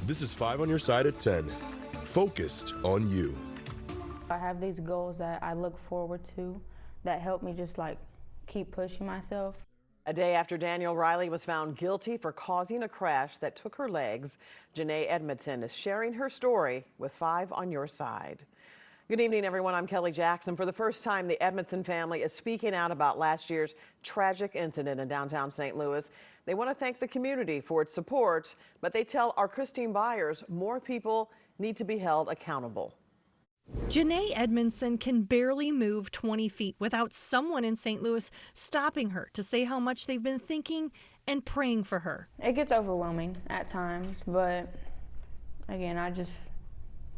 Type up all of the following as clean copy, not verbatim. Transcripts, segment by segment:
This is 5 on your side at 10. Focused on you. I have these goals that I look forward to that help me just like keep pushing myself. A day after Daniel Riley was found guilty for causing a crash that took her legs, Jana Edmonson is sharing her story with 5 on your side. Good evening, everyone. I'm Kelly Jackson. For the first time, the Edmonson family is speaking out about last year's tragic incident in downtown St. Louis. They want to thank the community for its support, but they tell our Christine Byers more people need to be held accountable. Jana Edmonson can barely move 20 feet without someone in St. Louis stopping her to say how much they've been thinking and praying for her. It gets overwhelming at times, but again,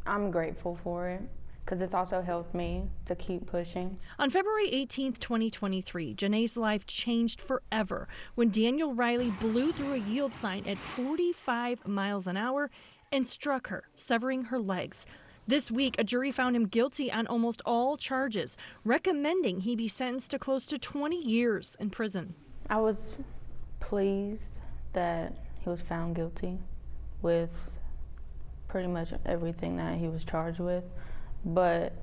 I'm grateful for it because it's also helped me to keep pushing. On February 18th, 2023, Janae's life changed forever when Daniel Riley blew through a yield sign at 45 miles an hour and struck her, severing her legs. This week, a jury found him guilty on almost all charges, recommending he be sentenced to close to 20 years in prison. I was pleased that he was found guilty with pretty much everything that he was charged with, but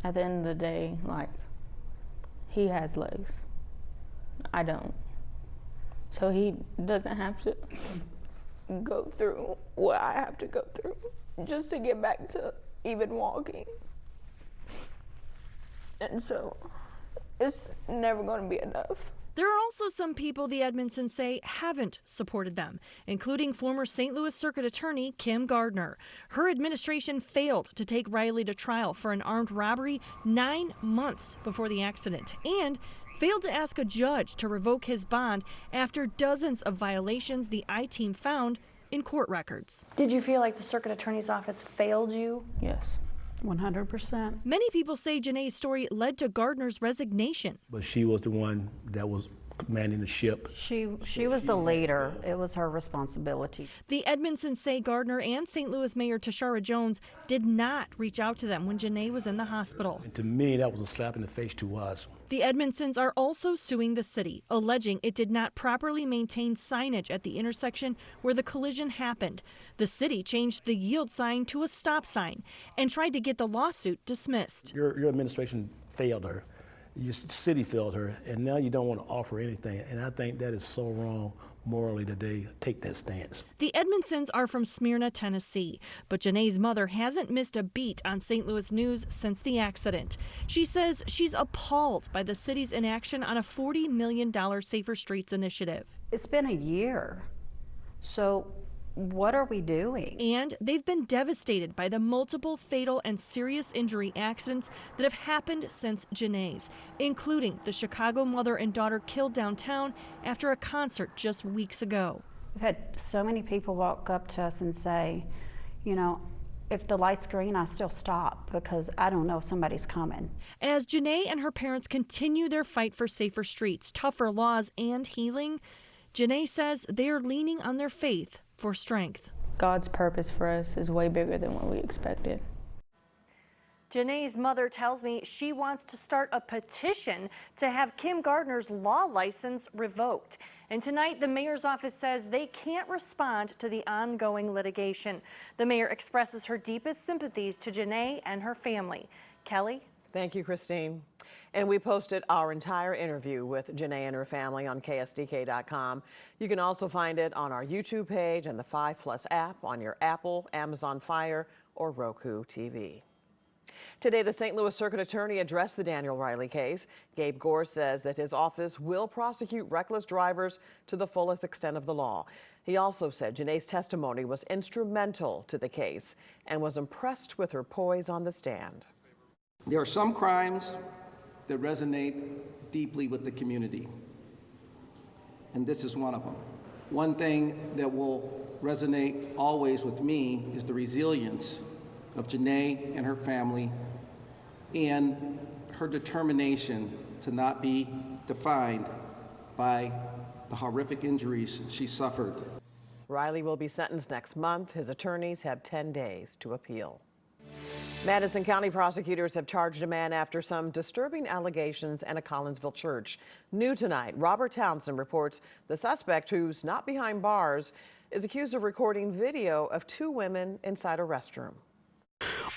at the end of the day, like, he has legs. I don't. So he doesn't have to go through what I have to go through just to get back to even walking. And so it's never going to be enough. There are also some people the Edmonsons say haven't supported them, including former St. Louis Circuit Attorney Kim Gardner. Her administration failed to take Riley to trial for an armed robbery 9 months before the accident and failed to ask a judge to revoke his bond after dozens of violations the I-Team found in court records. Did you feel like the Circuit Attorney's Office failed you? Yes. 100%. Many people say Janae's story led to Gardner's resignation. But she was the one that was commanding the ship. She was the leader. It was her responsibility. The Edmonsons say Gardner and St. Louis Mayor Tashara Jones did not reach out to them when Janae was in the hospital. And to me, that was a slap in the face to us. The Edmonsons are also suing the city, alleging it did not properly maintain signage at the intersection where the collision happened. The city changed the yield sign to a stop sign and tried to get the lawsuit dismissed. Your administration failed her. Your city failed her, and now you don't want to offer anything. And I think that is so wrong morally that they take that stance. The Edmonsons are from Smyrna, Tennessee, but Janae's mother hasn't missed a beat on St. Louis news since the accident. She says she's appalled by the city's inaction on a $40 million Safer Streets initiative. It's been a year, so what are we doing? And they've been devastated by the multiple fatal and serious injury accidents that have happened since Janae's, including the Chicago mother and daughter killed downtown after a concert just weeks ago. We've had so many people walk up to us and say, you know, if the light's green, I still stop because I don't know if somebody's coming. As Janae and her parents continue their fight for safer streets, tougher laws, and healing, Janae says they are leaning on their faith for strength. God's purpose for us is way bigger than what we expected. Janae's mother tells me she wants to start a petition to have Kim Gardner's law license revoked. And tonight, the mayor's office says they can't respond to the ongoing litigation. The mayor expresses her deepest sympathies to Janae and her family. Kelly? Thank you, Christine. And we posted our entire interview with Jana and her family on KSDK.com. You can also find it on our YouTube page and the 5+ app on your Apple, Amazon Fire, or Roku TV. Today, the St. Louis Circuit Attorney addressed the Daniel Riley case. Gabe Gore says that his office will prosecute reckless drivers to the fullest extent of the law. He also said Janae's testimony was instrumental to the case and was impressed with her poise on the stand. There are some crimes that resonate deeply with the community, and this is one of them. One thing that will resonate always with me is the resilience of Janae and her family and her determination to not be defined by the horrific injuries she suffered. Riley will be sentenced next month. His attorneys have 10 days to appeal. Madison County prosecutors have charged a man after some disturbing allegations in a Collinsville church. New tonight, Robert Townson reports the suspect, who's not behind bars, is accused of recording video of two women inside a restroom.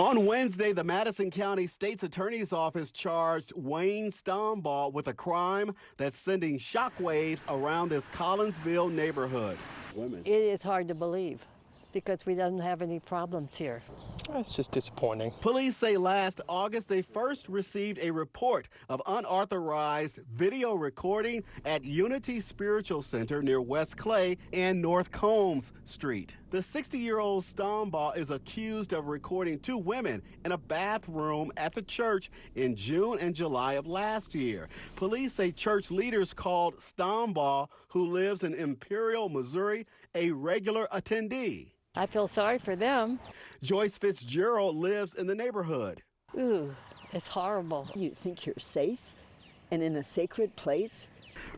On Wednesday, the Madison County State's Attorney's Office charged Wayne Stombaugh with a crime that's sending shockwaves around this Collinsville neighborhood. It is hard to believe because we don't have any problems here. It's just disappointing. Police say last August they first received a report of unauthorized video recording at Unity Spiritual Center near West Clay and North Combs Street. The 60-year-old Stombaugh is accused of recording two women in a bathroom at the church in June and July of last year. Police say church leaders called Stombaugh, who lives in Imperial, Missouri, a regular attendee. I feel sorry for them. Joyce Fitzgerald lives in the neighborhood. Ooh, it's horrible. You think you're safe and in a sacred place?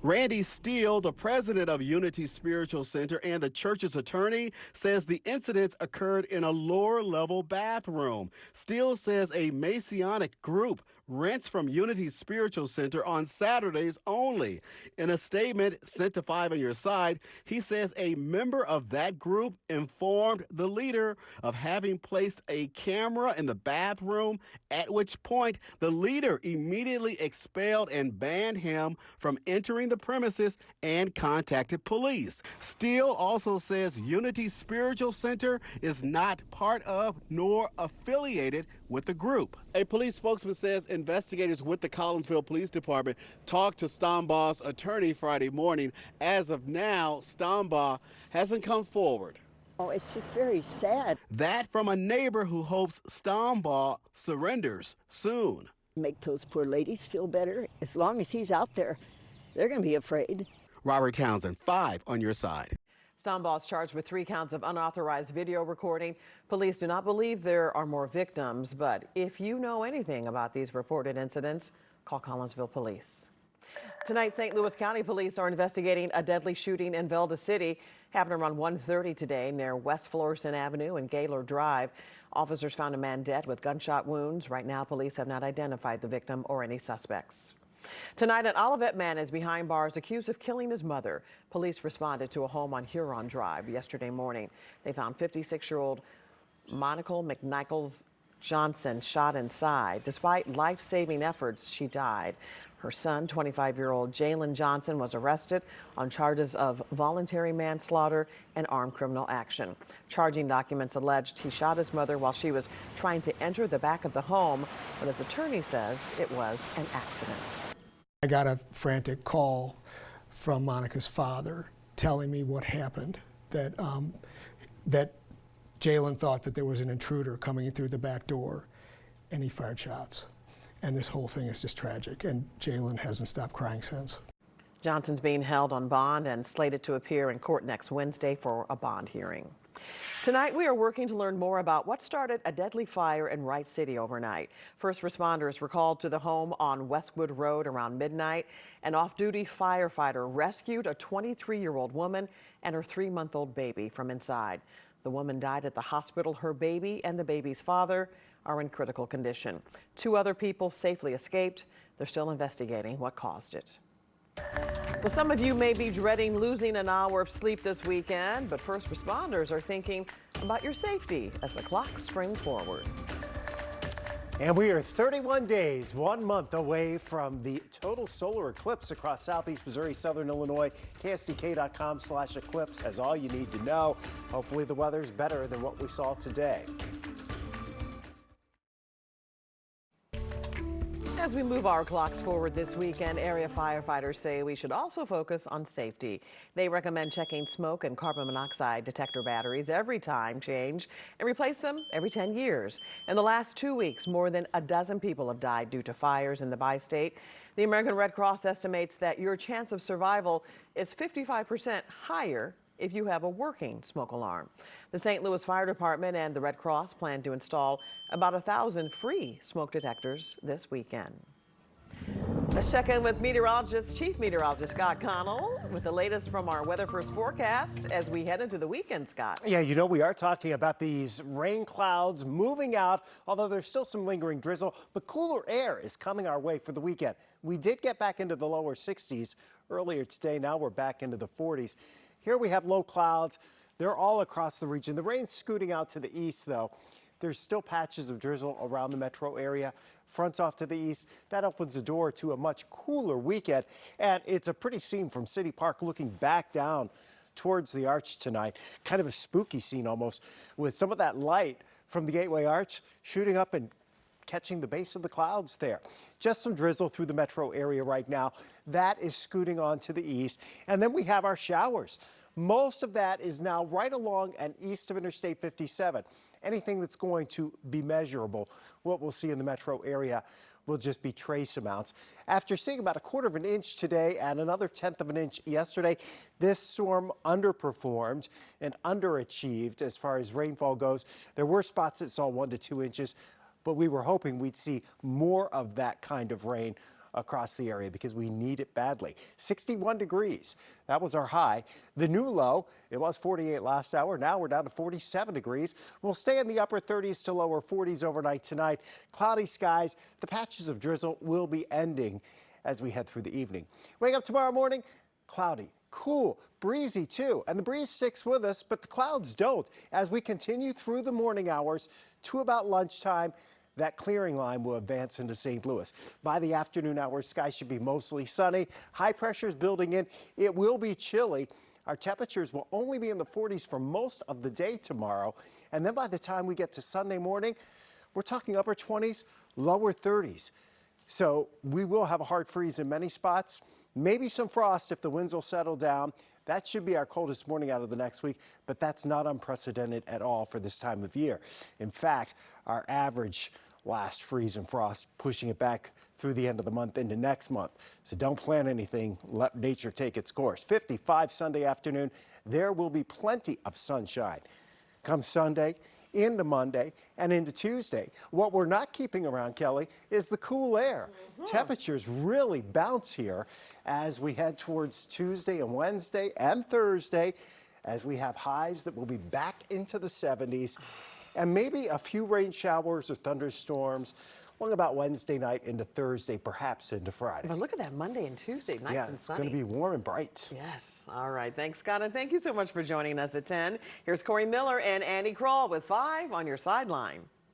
Randy Steele, the president of Unity Spiritual Center and the church's attorney, says the incidents occurred in a lower-level bathroom. Steele says a Masonic group rents from Unity Spiritual Center on Saturdays only. In a statement sent to 5 on Your Side, he says a member of that group informed the leader of having placed a camera in the bathroom, at which point the leader immediately expelled and banned him from entering the premises and contacted police. Steele also says Unity Spiritual Center is not part of nor affiliated with the group. A police spokesman says investigators with the Collinsville Police Department talked to Stombaugh's attorney Friday morning. As of now, Stombaugh hasn't come forward. Oh, it's just very sad. That from a neighbor who hopes Stombaugh surrenders soon. Make those poor ladies feel better. As long as he's out there, they're going to be afraid. Robert Townson, 5 on Your Side. Stombaugh is charged with 3 counts of unauthorized video recording. Police do not believe there are more victims, but if you know anything about these reported incidents, call Collinsville Police. Tonight, St. Louis County Police are investigating a deadly shooting in Velda City. Happened around 1:30 today near West Florissant Avenue and Gaylord Drive. Officers found a man dead with gunshot wounds. Right now, police have not identified the victim or any suspects. Tonight, an Olivette man is behind bars accused of killing his mother. Police responded to a home on Huron Drive yesterday morning. They found 56-year-old Monica McNichols Johnson shot inside. Despite life-saving efforts, she died. Her son, 25-year-old Jalen Johnson, was arrested on charges of voluntary manslaughter and armed criminal action. Charging documents alleged he shot his mother while she was trying to enter the back of the home, but his attorney says it was an accident. I got a frantic call from Monica's father telling me what happened, that Jalen thought that there was an intruder coming in through the back door, and he fired shots. And this whole thing is just tragic, and Jalen hasn't stopped crying since. Johnson's being held on bond and slated to appear in court next Wednesday for a bond hearing. Tonight, we are working to learn more about what started a deadly fire in Wright City overnight. First responders were called to the home on Westwood Road around midnight. An off-duty firefighter rescued a 23-year-old woman and her 3-month-old baby from inside. The woman died at the hospital. Her baby and the baby's father are in critical condition. 2 other people safely escaped. They're still investigating what caused it. Well, some of you may be dreading losing an hour of sleep this weekend, but first responders are thinking about your safety as the clock springs forward. And we are 31 days, 1 month away from the total solar eclipse across southeast Missouri, southern Illinois. KSDK.com/eclipse has all you need to know. Hopefully the weather's better than what we saw today. As we move our clocks forward this weekend, area firefighters say we should also focus on safety. They recommend checking smoke and carbon monoxide detector batteries every time change and replace them every 10 years. In the last 2 weeks, more than a dozen people have died due to fires in the bi-state. The American Red Cross estimates that your chance of survival is 55% higher if you have a working smoke alarm. The St. Louis Fire Department and the Red Cross plan to install about 1,000 free smoke detectors this weekend. Let's check in with Chief Meteorologist Scott Connell with the latest from our Weather First forecast as we head into the weekend, Scott. Yeah, you know, we are talking about these rain clouds moving out, although there's still some lingering drizzle, but cooler air is coming our way for the weekend. We did get back into the lower 60s earlier today. Now we're back into the 40s. Here we have low clouds They're all across the region. The rain's scooting out to the east, though. There's still patches of drizzle around the metro area. Fronts off to the east. That opens the door to a much cooler weekend. And it's a pretty scene from City Park looking back down towards the arch tonight. Kind of a spooky scene almost, with some of that light from the Gateway Arch shooting up and catching the base of the clouds there. Just some drizzle through the metro area right now. That is scooting on to the east. And then we have our showers. Most of that is now right along and east of Interstate 57. Anything that's going to be measurable, what we'll see in the metro area, will just be trace amounts. After seeing about 1/4 of an inch today and another 1/10 of an inch yesterday, this storm underperformed and underachieved as far as rainfall goes. There were spots that saw 1 to 2 inches, but we were hoping we'd see more of that kind of rain across the area because we need it badly. 61 degrees, that was our high. The new low, it was 48 last hour. Now we're down to 47 degrees. We'll stay in the upper 30s to lower 40s overnight tonight. Cloudy skies, the patches of drizzle will be ending as we head through the evening. Wake up tomorrow morning, cloudy, cool, breezy too. And the breeze sticks with us, but the clouds don't. As we continue through the morning hours to about lunchtime, that clearing line will advance into St. Louis. By the afternoon hours, skies should be mostly sunny. High pressure is building in. It will be chilly. Our temperatures will only be in the 40s for most of the day tomorrow. And then by the time we get to Sunday morning, we're talking upper 20s, lower 30s. So we will have a hard freeze in many spots. Maybe some frost if the winds will settle down. That should be our coldest morning out of the next week, but that's not unprecedented at all for this time of year. In fact, our average last freeze and frost, pushing it back through the end of the month into next month. So don't plan anything, let nature take its course. 55 Sunday afternoon, there will be plenty of sunshine. Come Sunday, into Monday, and into Tuesday. What we're not keeping around, Kelly, is the cool air. Temperatures really bounce here as we head towards Tuesday and Wednesday and Thursday, as we have highs that will be back into the 70s. And maybe a few rain showers or thunderstorms along about Wednesday night into Thursday, perhaps into Friday. But look at that Monday and Tuesday, nice and sunny. It's going to be warm and bright. Yes. All right. Thanks, Scott. And thank you so much for joining us at 10. Here's Corey Miller and Andy Kroll with 5 on your sideline.